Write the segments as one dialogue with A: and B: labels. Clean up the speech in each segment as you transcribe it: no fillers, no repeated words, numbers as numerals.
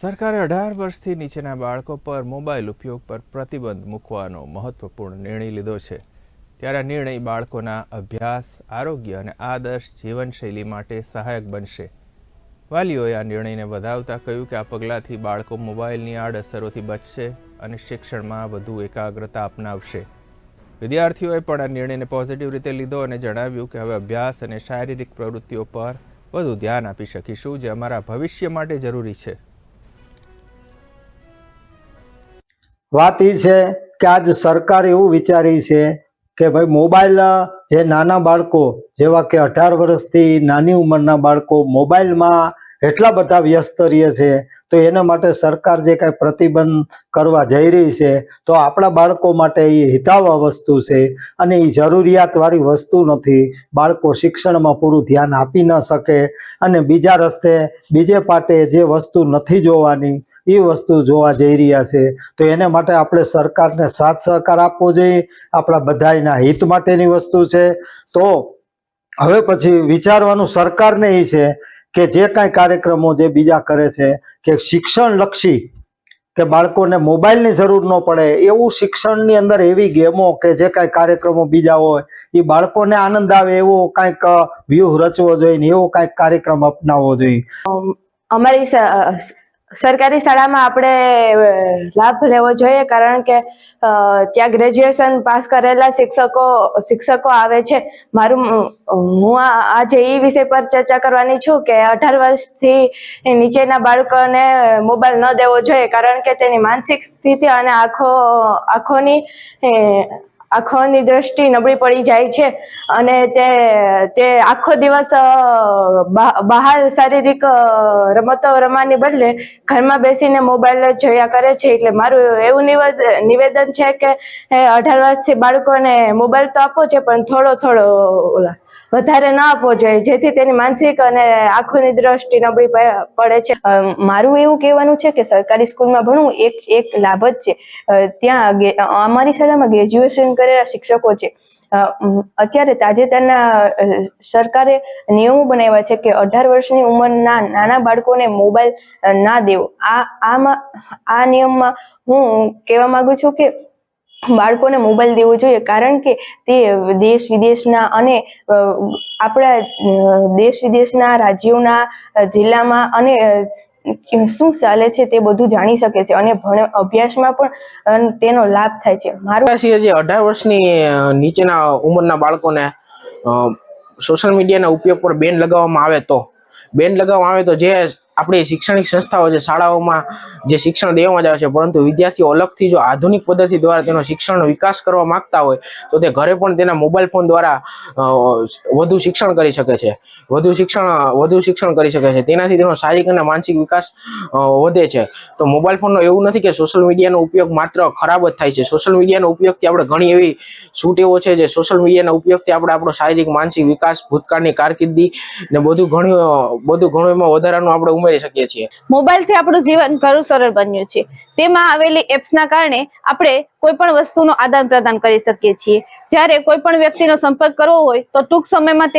A: સરકારે 18 વર્ષથી નીચેના બાળકો પર મોબાઈલ ઉપયોગ પર પ્રતિબંધ મૂકવાનો મહત્વપૂર્ણ નિર્ણય લીધો છે। ત્યારે આ નિર્ણય બાળકોના અભ્યાસ, આરોગ્ય અને આદર્શ જીવનશૈલી માટે સહાયક બનશે। વાલીઓએ આ નિર્ણયને વધાવતા કહ્યું કે આ પગલાંથી બાળકો મોબાઈલની આડઅસરોથી બચશે અને શિક્ષણમાં વધુ એકાગ્રતા અપનાવશે। વિદ્યાર્થીઓએ પણ આ નિર્ણયને પોઝિટિવ રીતે લીધો અને જણાવ્યું કે હવે અભ્યાસ અને શારીરિક પ્રવૃત્તિઓ પર વધુ ધ્યાન આપી શકીશું, જે અમારા ભવિષ્ય માટે જરૂરી છે।
B: વાત એ છે કે આજ સરકાર એવું વિચારી છે કે ભાઈ મોબાઈલ જે નાના બાળકો જેવા કે 18 વર્ષથી નાની ઉંમરના બાળકો મોબાઈલમાં એટલા બધા વ્યસ્ત રહે છે, તો એના માટે સરકાર જે કાંઈ પ્રતિબંધ કરવા જઈ રહી છે તો આપણા બાળકો માટે એ હિતાવહ વસ્તુ છે અને એ જરૂરિયાતવાળી વસ્તુ નથી। બાળકો શિક્ષણમાં પૂરું ધ્યાન આપી ન શકે અને બીજા રસ્તે બીજે પાટે જે વસ્તુ નથી જોવાની એ વસ્તુ જોવા જઈ રહ્યા છે, તો એને માટે આપણે સરકારને સાથ સહકાર આપવો જોઈએ। આપણા બધાના હિત માટેની વસ્તુ છે। તો હવે પછી વિચારવાનું સરકારને એ છે કે જે કાંઈ કાર્યક્રમો જે બીજા કરે છે કે શિક્ષણલક્ષી કે બાળકોને મોબાઈલની જરૂર ન પડે એવું શિક્ષણની અંદર એવી ગેમો કે જે કાંઈ કાર્યક્રમો બીજા હોય એ બાળકોને આનંદ આવે એવો કાંઈક વ્યૂહ રચવો જોઈએ ને એવો કાંઈક કાર્યક્રમ અપનાવવો જોઈએ।
C: અમારી સરકારી શાળામાં આપણે લાભ લેવો જોઈએ, કારણ કે ત્યાં ગ્રેજ્યુએશન પાસ કરેલા શિક્ષકો આવે છે। હું આજે એ વિષય પર ચર્ચા કરવાની છું કે 18 વર્ષથી નીચેના બાળકોને મોબાઈલ ન દેવો જોઈએ, કારણ કે તેની માનસિક સ્થિતિ અને આંખોની દ્રષ્ટિ નબળી પડી જાય છે અને તે આખો દિવસ બહાર શારીરિક રમતો રમવાની બદલે ઘરમાં બેસીને મોબાઈલ જ જોયા કરે છે। એટલે મારું એવું નિવેદન છે કે 18 વર્ષથી બાળકોને મોબાઈલ તો આપવો છે, પણ થોડો વધારે ના આપવો જોઈએ, જેથી તેની માનસિક અને આંખોની દ્રષ્ટિ નબળી પડે છે। મારું એવું કહેવાનું છે કે સરકારી સ્કૂલમાં ભણવું એક લાભ જ છે। ત્યાં અમારી શાળામાં ગ્રેજ્યુએશન કરેલા શિક્ષકો છે। અત્યારે તાજેતરના સરકારે નિયમો બનાવ્યા છે કે 18 વર્ષની ઉંમરના નાના બાળકોને મોબાઈલ ના દેવો। આ નિયમમાં હું કહેવા માંગુ છું કે બાળકોને મોબાઈલ દેવો જોઈએ, કારણ કે તે દેશ વિદેશના અને આપણા દેશ વિદેશના રાજ્યોના જિલ્લામાં અને શું ચાલે છે તે બધું જાણી શકે છે અને અભ્યાસમાં પણ તેનો લાભ થાય છે।
D: મારું જે 18 વર્ષની નીચેના ઉંમરના બાળકોને સોશિયલ મીડિયાના ઉપયોગ પર બેન લગાવવામાં આવે તો જે આપણી શૈક્ષણિક સંસ્થાઓ જે શાળાઓમાં જે શિક્ષણ દેવામાં આવે છે, પરંતુ વિદ્યાર્થીઓ અલગથી જો આધુનિક પદ્ધતિ દ્વારા તેનો શિક્ષણનો વિકાસ કરવા માંગતા હોય તો તે ઘરે પણ તેના મોબાઈલ ફોન દ્વારા વધુ શિક્ષણ કરી શકે છે, વધુ શિક્ષણ કરી શકે છે। તેનાથી તેનો શારીરિક અને માનસિક વિકાસ વધે છે। તો મોબાઈલ ફોનનો એવું નથી કે સોશિયલ મીડિયાનો ઉપયોગ માત્ર ખરાબ જ થાય છે। સોશિયલ મીડિયાનો ઉપયોગથી આપણે ઘણી એવી છૂટેવો છે જે સોશિયલ મીડિયાના ઉપયોગથી આપણે આપણો શારીરિક માનસિક વિકાસ, ભૂતકાળની કારકિર્દી ને બધું ઘણું એમાં વધારાનું આપણે ઉમેરી શકીએ છીએ।
E: મોબાઈલથી આપણું જીવન ઘણું સરળ બન્યું છે। તેમાં આવેલી એપ્સના કારણે આપણે કોઈ પણ વસ્તુનું આદાન પ્રદાન કરી શકીએ છીએ। જ્યારે કોઈ પણ વ્યક્તિનો સંપર્ક કરવો હોય તો ટૂંક સમયમાં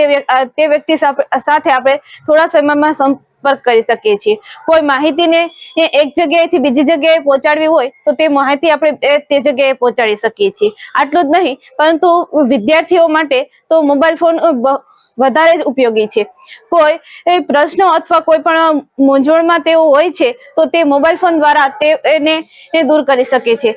E: તે વ્યક્તિ સાથે આપણે થોડા સમયમાં સંપર્ક કરી શકીએ છીએ। કોઈ માહિતીને એક જગ્યાએથી બીજી જગ્યાએ પહોંચાડવી હોય તો તે માહિતી આપણે તે જગ્યાએ પહોંચાડી શકીએ છીએ। આટલું જ નહીં, પરંતુ વિદ્યાર્થીઓ માટે તો મોબાઈલ ફોન વધારે જ ઉપયોગી છે। કોઈ પ્રશ્નો અથવા કોઈ પણ મૂંઝવણમાં તેઓ હોય છે તો તે મોબાઈલ ફોન દ્વારા એને દૂર કરી શકે છે।